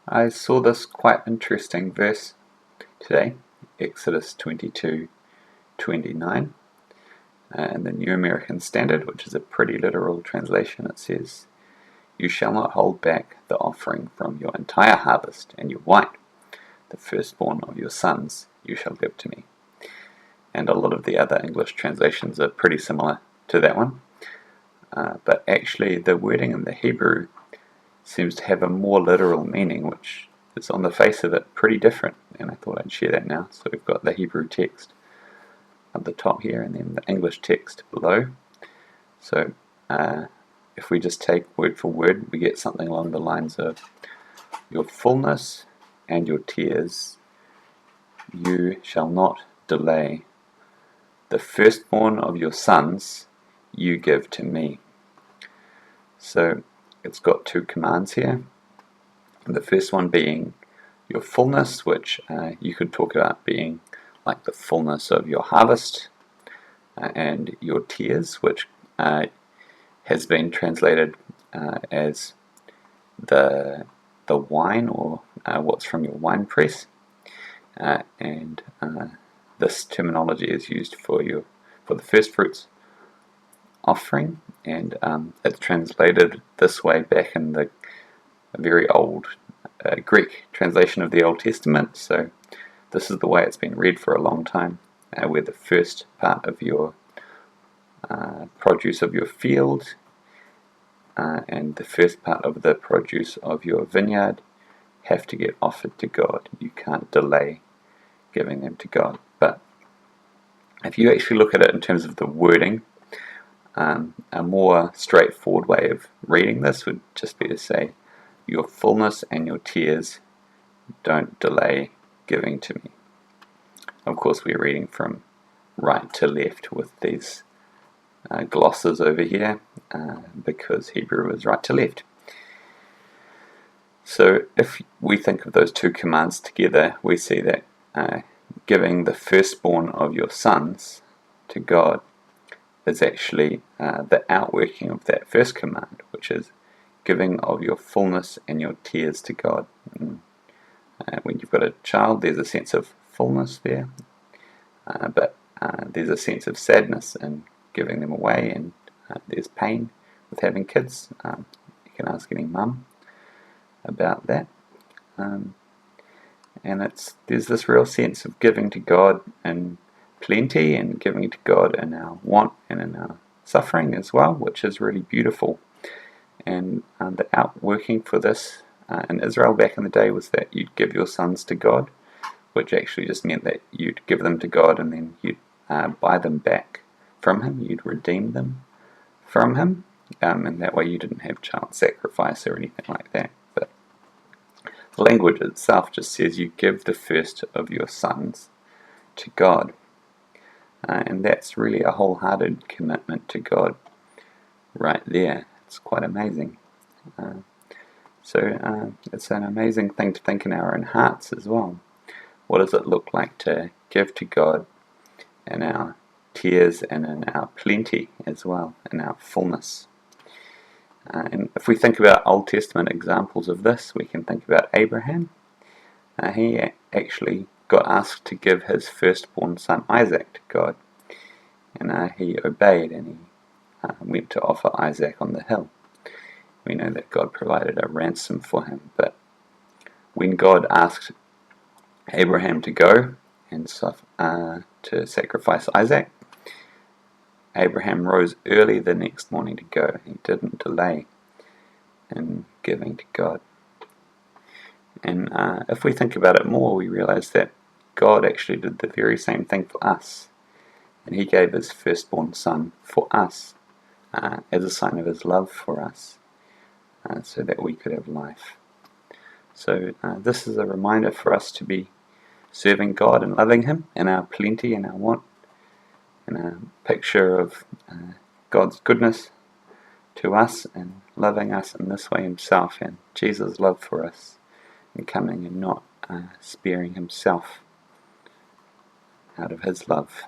I saw this quite interesting verse today, Exodus 22:29, in the New American Standard, which is a pretty literal translation. It says, "You shall not hold back the offering from your entire harvest and your wine. The firstborn of your sons you shall give to me." And a lot of the other English translations are pretty similar to that one. But actually the wording in the Hebrew seems to have a more literal meaning, which is on the face of it pretty different, and I thought I'd share that now. So we've got the Hebrew text at the top here and then the English text below. So if we just take word for word, we get something along the lines of, "Your fullness and your tears you shall not delay. The firstborn of your sons you give to me." So it's got two commands here. The first one being your fullness, which you could talk about being like the fullness of your harvest, and your tears, which has been translated as the wine, or what's from your wine press, and this terminology is used for the first fruits offering, and it's translated this way back in the very old Greek translation of the Old Testament. So this is the way it's been read for a long time, where the first part of your produce of your field and the first part of the produce of your vineyard have to get offered to God. You can't delay giving them to God. But if you actually look at it in terms of the wording, a more straightforward way of reading this would just be to say, "Your fullness and your tears don't delay giving to me." Of course, we're reading from right to left with these glosses over here, because Hebrew is right to left. So if we think of those two commands together, we see that giving the firstborn of your sons to God is actually the outworking of that first command, which is giving of your fullness and your tears to God. And, when you've got a child, there's a sense of fullness there, but there's a sense of sadness in giving them away, and there's pain with having kids. You can ask any mum about that. And there's this real sense of giving to God in plenty, and giving to God in our want and in our suffering as well, which is really beautiful. And the outworking for this in Israel back in the day was that you'd give your sons to God, which actually just meant that you'd give them to God and then you'd buy them back from Him, you'd redeem them from Him, and that way you didn't have child sacrifice or anything like that. But the language itself just says you give the first of your sons to God. And that's really a wholehearted commitment to God right there. It's quite amazing. So it's an amazing thing to think in our own hearts as well. What does it look like to give to God in our tears and in our plenty as well, in our fullness? And if we think about Old Testament examples of this, we can think about Abraham. He actually got asked to give his firstborn son Isaac to God, and he obeyed, and he went to offer Isaac on the hill. We know that God provided a ransom for him, but when God asked Abraham to go and to sacrifice Isaac, Abraham rose early the next morning to go. He didn't delay in giving to God. And if we think about it more, we realize that God actually did the very same thing for us. And He gave His firstborn son for us, as a sign of His love for us, so that we could have life. So this is a reminder for us to be serving God and loving Him in our plenty and our want, and a picture of God's goodness to us and loving us in this way Himself, and Jesus' love for us, and coming and not sparing Himself out of His love.